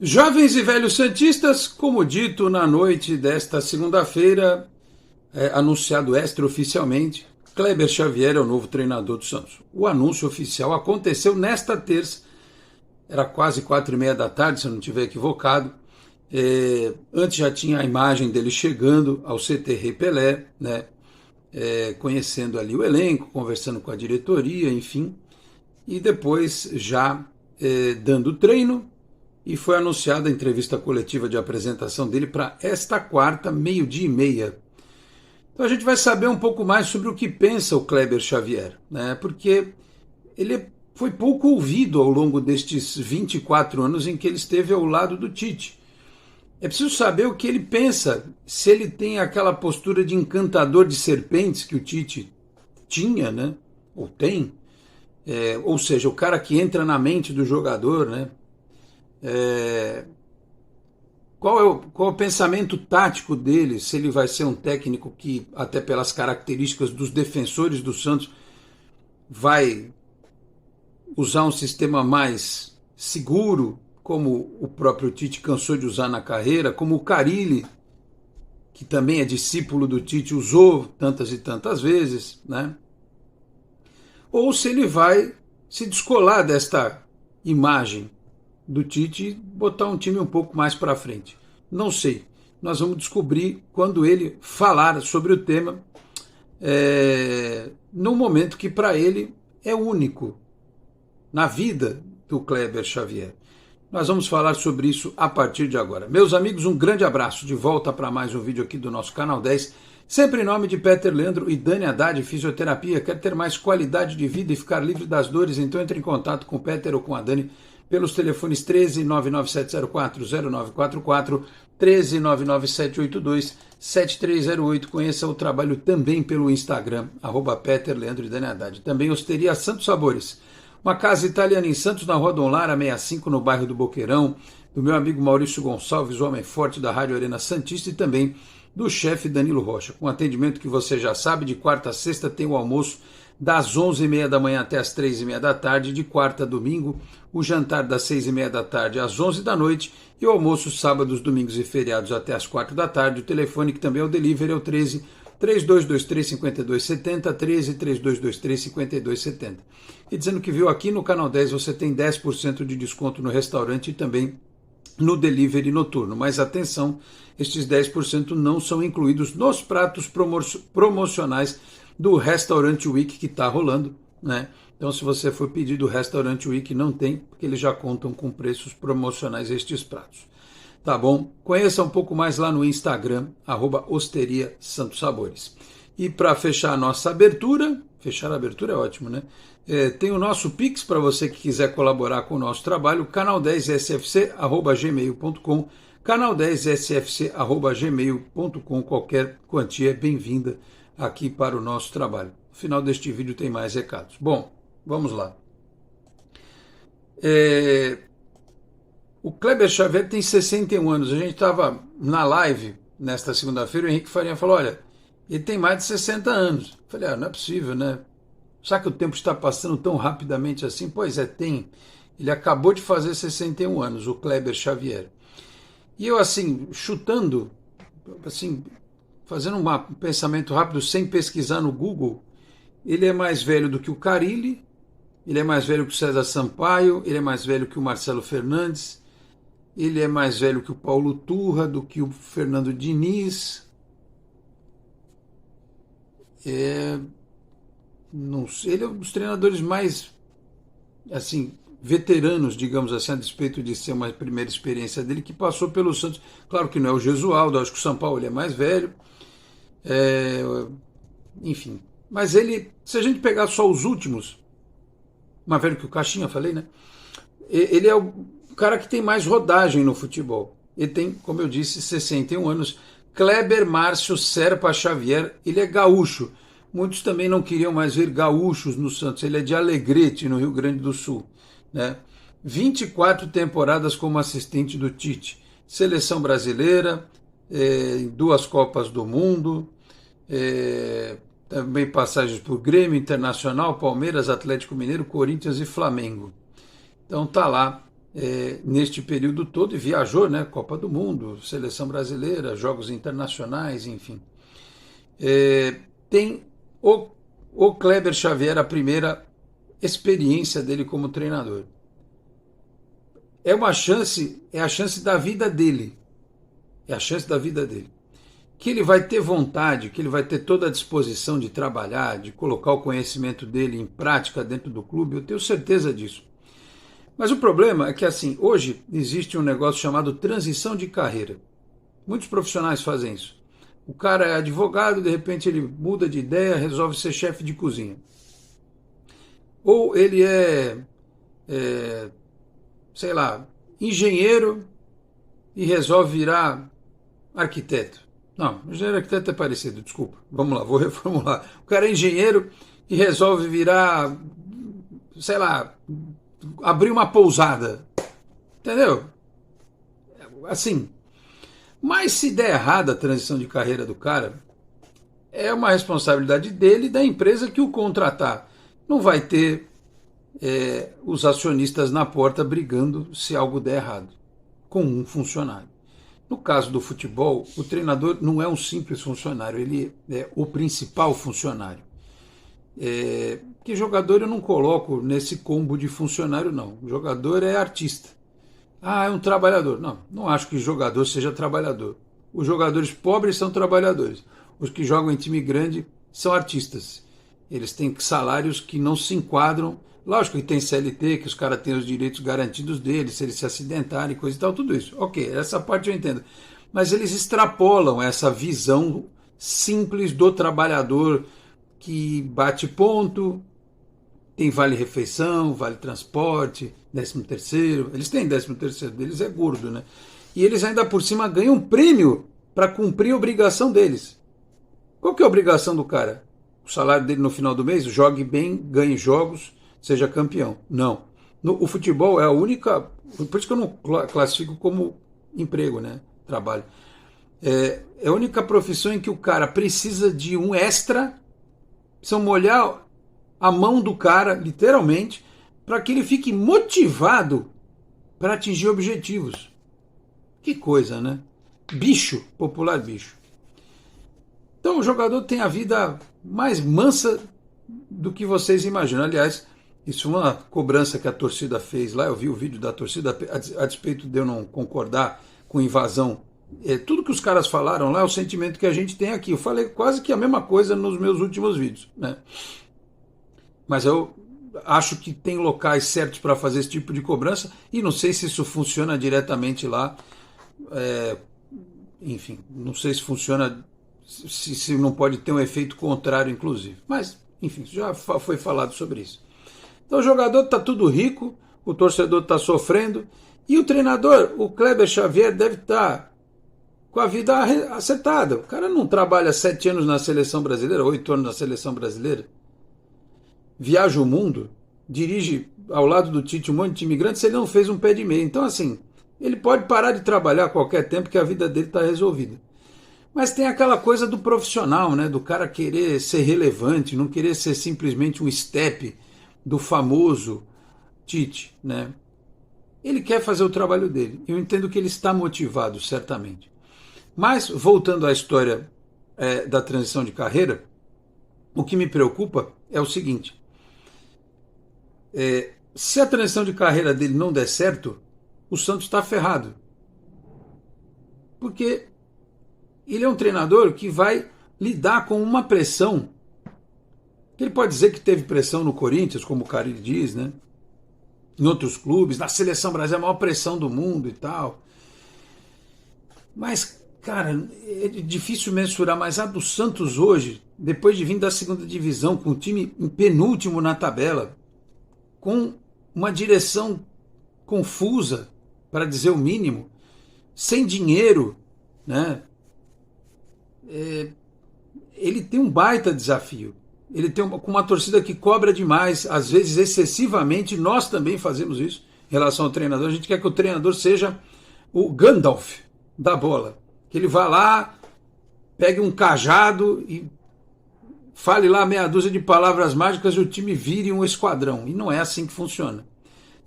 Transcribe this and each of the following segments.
Jovens e velhos santistas, como dito na noite desta segunda-feira, anunciado extraoficialmente, Kleber Xavier é o novo treinador do Santos. O anúncio oficial aconteceu nesta terça, era quase 4:30 da tarde, se eu não estiver equivocado. Antes já tinha a imagem dele chegando ao CT Rei Pelé, né? Conhecendo ali o elenco, conversando com a diretoria, enfim. E depois já dando treino, e foi anunciada a entrevista coletiva de apresentação dele para esta quarta, 12:30. Então a gente vai saber um pouco mais sobre o que pensa o Kleber Xavier, né? Porque ele foi pouco ouvido ao longo destes 24 anos em que ele esteve ao lado do Tite. É preciso saber o que ele pensa, se ele tem aquela postura de encantador de serpentes que o Tite tinha, né? Ou tem, ou seja, o cara que entra na mente do jogador, né? Qual é o pensamento tático dele, se ele vai ser um técnico que, até pelas características dos defensores do Santos, vai usar um sistema mais seguro, como o próprio Tite cansou de usar na carreira, como o Carille, que também é discípulo do Tite, usou tantas e tantas vezes, né? Ou se ele vai se descolar desta imagem do Tite e botar um time um pouco mais para frente. Não sei. Nós vamos descobrir quando ele falar sobre o tema, num momento que para ele é único na vida do Kleber Xavier. Nós vamos falar sobre isso a partir de agora. Meus amigos, um grande abraço. De volta para mais um vídeo aqui do nosso Canal 10. Sempre em nome de Peter Leandro e Dani Haddad, Fisioterapia. Quer ter mais qualidade de vida e ficar livre das dores? Então entre em contato com o Peter ou com a Dani pelos telefones 13 99704 0944, 13 99782 7308. Conheça o trabalho também pelo Instagram, @Peter Leandro e Dani Haddad. Também Osteria Santos Sabores, uma casa italiana em Santos, na Rua Dom Lara 65, no bairro do Boqueirão, do meu amigo Maurício Gonçalves, o homem forte da Rádio Arena Santista, e também do chefe Danilo Rocha. Com atendimento que você já sabe, de quarta a sexta tem o almoço das 11:30 da manhã até as 3:30 da tarde, de quarta a domingo, o jantar das 6:30 da tarde às 11 da noite, e o almoço sábados, domingos e feriados até as 4 da tarde. O telefone, que também é o delivery, é o 13 3223 5270, 13 3223 5270. E dizendo que viu aqui no Canal 10, você tem 10% de desconto no restaurante e também no delivery noturno. Mas atenção, estes 10% não são incluídos nos pratos promocionais do Restaurant Week que está rolando, né? Então, se você for pedir do Restaurant Week, não tem, porque eles já contam com preços promocionais estes pratos. Tá bom? Conheça um pouco mais lá no Instagram, @Osteria Santos Sabores. E para fechar a nossa abertura, fechar a abertura é ótimo, né? Tem o nosso Pix para você que quiser colaborar com o nosso trabalho, canal10sfc@gmail.com, canal10sfc@gmail.com. Qualquer quantia é bem-vinda aqui para o nosso trabalho. No final deste vídeo tem mais recados. Bom, vamos lá. O Kleber Xavier tem 61 anos. A gente estava na live nesta segunda-feira, o Henrique Farinha falou, olha, ele tem mais de 60 anos. Eu falei, não é possível, né? Será que o tempo está passando tão rapidamente assim? Pois é, tem. Ele acabou de fazer 61 anos, o Kleber Xavier. E eu, assim, chutando, assim, fazendo um pensamento rápido, sem pesquisar no Google, ele é mais velho do que o Carille, ele é mais velho que o César Sampaio, ele é mais velho que o Marcelo Fernandes, ele é mais velho que o Paulo Turra, do que o Fernando Diniz. Não sei, ele é um dos treinadores mais, assim, veteranos, digamos assim, a despeito de ser uma primeira experiência dele, que passou pelo Santos. Claro que não é o Gesualdo, acho que o São Paulo ele é mais velho. Enfim. Mas ele, se a gente pegar só os últimos, mais velho que o Caixinha, falei, né? Ele é o cara que tem mais rodagem no futebol. Ele tem, como eu disse, 61 anos. Kleber Márcio Serpa Xavier, ele é gaúcho. Muitos também não queriam mais ver gaúchos no Santos. Ele é de Alegrete, no Rio Grande do Sul, né? 24 temporadas como assistente do Tite. Seleção brasileira, 2 Copas do Mundo, também passagens por Grêmio, Internacional, Palmeiras, Atlético Mineiro, Corinthians e Flamengo. Então tá lá neste período todo e viajou, né? Copa do Mundo, Seleção Brasileira, Jogos Internacionais, enfim. Tem o Kleber Xavier, a primeira experiência dele como treinador. É a chance da vida dele. É a chance da vida dele. Que ele vai ter vontade, que ele vai ter toda a disposição de trabalhar, de colocar o conhecimento dele em prática dentro do clube, eu tenho certeza disso. Mas o problema é que, assim, hoje existe um negócio chamado transição de carreira. Muitos profissionais fazem isso. O cara é advogado, de repente ele muda de ideia, resolve ser chefe de cozinha. Ou ele sei lá, engenheiro e resolve virar arquiteto. Não, engenheiro e arquiteto é parecido, desculpa. Vamos lá, vou reformular. O cara é engenheiro e resolve virar, sei lá, abrir uma pousada. Entendeu? Assim. Mas se der errado a transição de carreira do cara, é uma responsabilidade dele e da empresa que o contratar. Não vai ter os acionistas na porta brigando se algo der errado com um funcionário. No caso do futebol, o treinador não é um simples funcionário, ele é o principal funcionário. Que jogador eu não coloco nesse combo de funcionário, não. O jogador é artista. É um trabalhador. Não, não acho que jogador seja trabalhador. Os jogadores pobres são trabalhadores. Os que jogam em time grande são artistas. Eles têm salários que não se enquadram. Lógico que tem CLT, que os caras têm os direitos garantidos deles, se eles se acidentarem, coisa e tal, tudo isso. Ok, essa parte eu entendo. Mas eles extrapolam essa visão simples do trabalhador que bate ponto, tem vale-refeição, vale-transporte, 13º. Eles têm 13º deles, é gordo, né? E eles ainda por cima ganham um prêmio para cumprir a obrigação deles. Qual que é a obrigação do cara? O salário dele no final do mês? Jogue bem, ganhe jogos, seja campeão. Não. O futebol é a única... Por isso que eu não classifico como emprego, né? Trabalho. É a única profissão em que o cara precisa de um extra, precisa molhar a mão do cara, literalmente, para que ele fique motivado para atingir objetivos. Que coisa, né? Bicho, popular bicho. Então o jogador tem a vida mais mansa do que vocês imaginam. Aliás, isso é uma cobrança que a torcida fez lá. Eu vi o vídeo da torcida, a despeito de eu não concordar com invasão. Tudo que os caras falaram lá é o sentimento que a gente tem aqui. Eu falei quase que a mesma coisa nos meus últimos vídeos, né? Mas eu acho que tem locais certos para fazer esse tipo de cobrança e não sei se isso funciona diretamente lá. Enfim, não sei se funciona, se não pode ter um efeito contrário, inclusive. Mas, enfim, já foi falado sobre isso. Então o jogador está tudo rico, o torcedor está sofrendo e o treinador, o Kleber Xavier, deve estar com a vida acertada. O cara não trabalha 7 anos na seleção brasileira, 8 anos na seleção brasileira. Viaja o mundo, dirige ao lado do Tite um monte de imigrantes, ele não fez um pé de meia. Então, assim, ele pode parar de trabalhar a qualquer tempo que a vida dele está resolvida. Mas tem aquela coisa do profissional, né? Do cara querer ser relevante, não querer ser simplesmente um step do famoso Tite, né? Ele quer fazer o trabalho dele. Eu entendo que ele está motivado, certamente. Mas, voltando à história da transição de carreira, o que me preocupa é o seguinte. Se a transição de carreira dele não der certo, o Santos está ferrado. Porque ele é um treinador que vai lidar com uma pressão. Ele pode dizer que teve pressão no Corinthians, como o Carille diz, né? Em outros clubes, na seleção brasileira, a maior pressão do mundo e tal. Mas, cara, é difícil mensurar, mas a do Santos hoje, depois de vir da segunda divisão, com o time em penúltimo na tabela, com uma direção confusa, para dizer o mínimo, sem dinheiro, né? Ele tem um baita desafio. Ele tem com uma torcida que cobra demais, às vezes excessivamente. Nós também fazemos isso em relação ao treinador. A gente quer que o treinador seja o Gandalf da bola, que ele vá lá, pegue um cajado e fale lá meia dúzia de palavras mágicas e o time vire um esquadrão. E não é assim que funciona.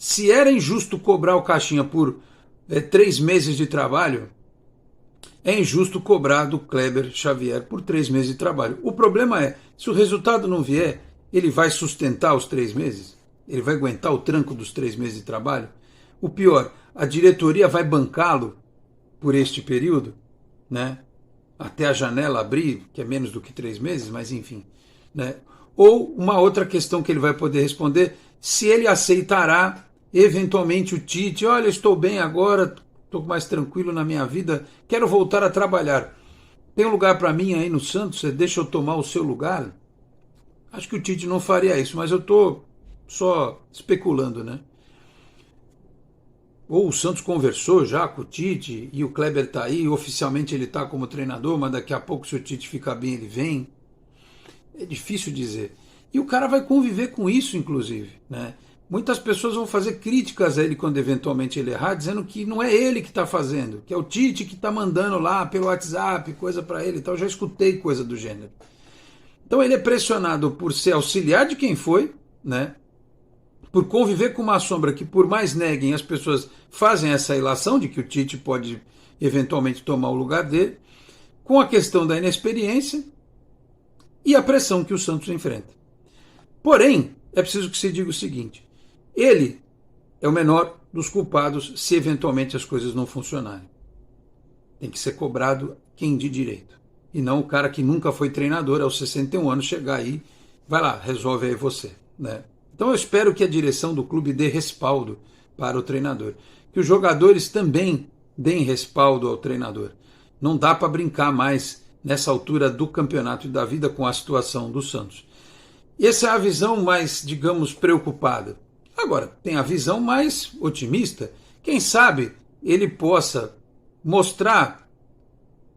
Se era injusto cobrar o Caixinha por 3 meses de trabalho, é injusto cobrar do Kleber Xavier por 3 meses de trabalho. O problema é, se o resultado não vier, ele vai sustentar os 3 meses? Ele vai aguentar o tranco dos 3 meses de trabalho? O pior, a diretoria vai bancá-lo por este período, né? Até a janela abrir, que é menos do que 3 meses, mas enfim, né? Ou uma outra questão que ele vai poder responder, se ele aceitará eventualmente o Tite, olha, estou bem agora, estou mais tranquilo na minha vida, quero voltar a trabalhar. Tem um lugar para mim aí no Santos, você deixa eu tomar o seu lugar? Acho que o Tite não faria isso, mas eu estou só especulando, né? Ou o Santos conversou já com o Tite e o Kleber está aí, oficialmente ele está como treinador, mas daqui a pouco, se o Tite ficar bem, ele vem. É difícil dizer. E o cara vai conviver com isso, inclusive, né? Muitas pessoas vão fazer críticas a ele quando eventualmente ele errar, dizendo que não é ele que está fazendo, que é o Tite que está mandando lá pelo WhatsApp, coisa para ele e tal. Eu já escutei coisa do gênero. Então ele é pressionado por ser auxiliar de quem foi, né? Por conviver com uma sombra que, por mais neguem, as pessoas fazem essa ilação de que o Tite pode eventualmente tomar o lugar dele, com a questão da inexperiência e a pressão que o Santos enfrenta. Porém, é preciso que se diga o seguinte, ele é o menor dos culpados se eventualmente as coisas não funcionarem. Tem que ser cobrado quem de direito. E não o cara que nunca foi treinador aos 61 anos chegar aí, vai lá, resolve aí você, né? Então eu espero que a direção do clube dê respaldo para o treinador. Que os jogadores também deem respaldo ao treinador. Não dá para brincar mais nessa altura do campeonato e da vida com a situação do Santos. Essa é a visão mais, digamos, preocupada. Agora, tem a visão mais otimista. Quem sabe ele possa mostrar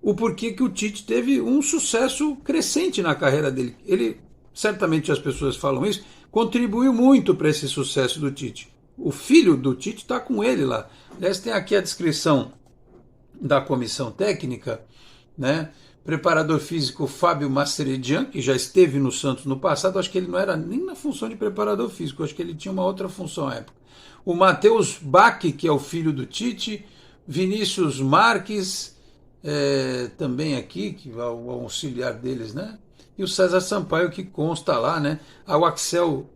o porquê que o Tite teve um sucesso crescente na carreira dele. Ele, certamente as pessoas falam isso, contribuiu muito para esse sucesso do Tite. O filho do Tite está com ele lá. Aliás, tem aqui a descrição da comissão técnica, né? Preparador físico Fábio Mascheredian, que já esteve no Santos no passado, acho que ele não era nem na função de preparador físico, acho que ele tinha uma outra função à época. O Matheus Bach, que é o filho do Tite, Vinícius Marques, também aqui, que é o auxiliar deles, né? E o César Sampaio, que consta lá, né? O Axel,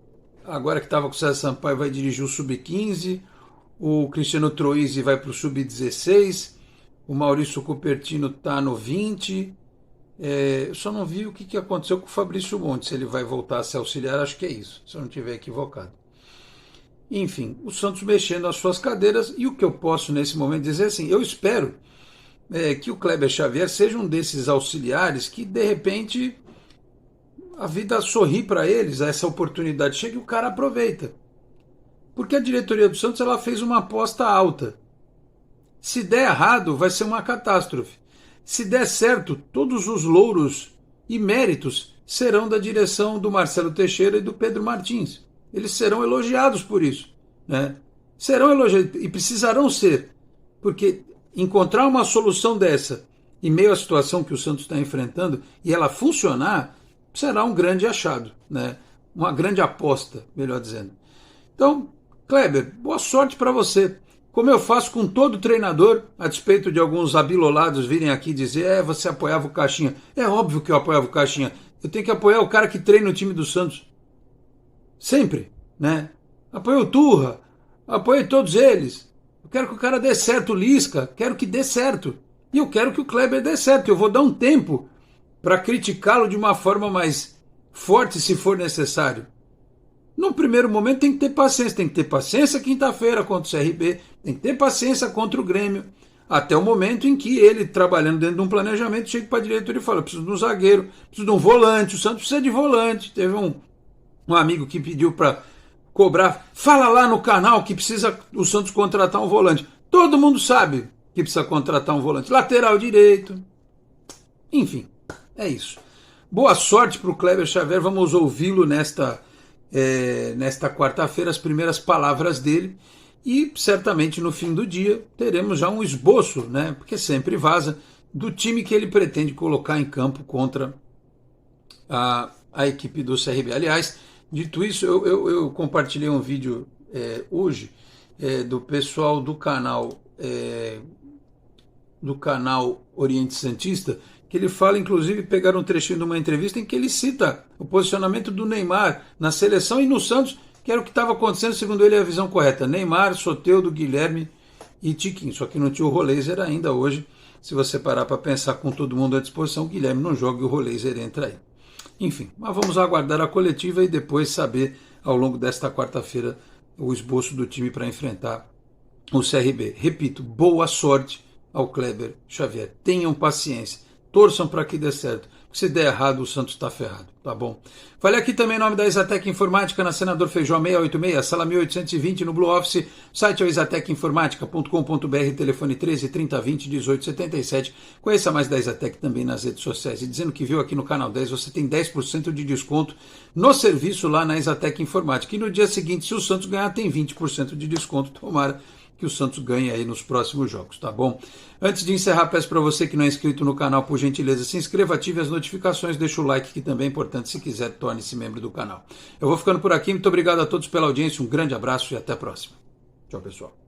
agora que estava com o César Sampaio, vai dirigir o Sub-15, o Cristiano Troisi vai para o Sub-16, o Maurício Cupertino está no 20. Eu só não vi o que aconteceu com o Fabrício Montes, se ele vai voltar a ser auxiliar, acho que é isso, se eu não estiver equivocado. Enfim, o Santos mexendo as suas cadeiras, e o que eu posso nesse momento dizer assim, eu espero que o Kleber Xavier seja um desses auxiliares que, de repente, a vida sorri para eles, essa oportunidade chega e o cara aproveita. Porque a diretoria do Santos ela fez uma aposta alta. Se der errado, vai ser uma catástrofe. Se der certo, todos os louros e méritos serão da direção do Marcelo Teixeira e do Pedro Martins. Eles serão elogiados por isso, né? Serão elogiados e precisarão ser, porque encontrar uma solução dessa, em meio à situação que o Santos está enfrentando, e ela funcionar, será um grande achado, né? Uma grande aposta, melhor dizendo. Então, Kleber, boa sorte para você. Como eu faço com todo treinador, a despeito de alguns abilolados virem aqui dizer você apoiava o Caixinha. É óbvio que eu apoiava o Caixinha. Eu tenho que apoiar o cara que treina o time do Santos. Sempre, né? Apoio o Turra, apoio todos eles. Eu quero que o cara dê certo, o Lisca, quero que dê certo. E eu quero que o Kleber dê certo. Eu vou dar um tempo para criticá-lo de uma forma mais forte, se for necessário. No primeiro momento tem que ter paciência quinta-feira contra o CRB, tem que ter paciência contra o Grêmio, até o momento em que ele, trabalhando dentro de um planejamento, chega para a diretoria e fala, preciso de um zagueiro, preciso de um volante, o Santos precisa de volante. Teve um amigo que pediu para cobrar, fala lá no canal que precisa o Santos contratar um volante. Todo mundo sabe que precisa contratar um volante, lateral direito, enfim, é isso. Boa sorte para o Kleber Xavier, vamos ouvi-lo nesta quarta-feira, as primeiras palavras dele, e certamente no fim do dia teremos já um esboço, né, porque sempre vaza, do time que ele pretende colocar em campo contra a equipe do CRB. Aliás, dito isso, eu compartilhei um vídeo hoje, do pessoal do canal Oriente Santista, que ele fala, inclusive, pegaram um trechinho de uma entrevista em que ele cita o posicionamento do Neymar na seleção e no Santos, que era o que estava acontecendo, segundo ele, a visão correta. Neymar, Soteldo, Guilherme e Tiquinho. Só que não tinha o Roleiser ainda hoje. Se você parar para pensar com todo mundo à disposição, o Guilherme não joga e o Roleiser entra aí. Enfim, mas vamos aguardar a coletiva e depois saber, ao longo desta quarta-feira, o esboço do time para enfrentar o CRB. Repito, boa sorte ao Kleber Xavier. Tenham paciência. Torçam para que dê certo. Se der errado, o Santos está ferrado, tá bom? Falei aqui também em nome da Exatec Informática, na Senador Feijó 686, sala 1820, no Blue Office. Site é o exatecinformática.com.br, telefone 13 30 20 18 77. Conheça mais da Exatec também nas redes sociais. E dizendo que viu aqui no Canal 10, você tem 10% de desconto no serviço lá na Exatec Informática. E no dia seguinte, se o Santos ganhar, tem 20% de desconto. Tomara que o Santos ganhe aí nos próximos jogos, tá bom? Antes de encerrar, peço para você que não é inscrito no canal, por gentileza, se inscreva, ative as notificações, deixa o like, que também é importante. Se quiser, torne-se membro do canal. Eu vou ficando por aqui, muito obrigado a todos pela audiência, um grande abraço e até a próxima. Tchau, pessoal.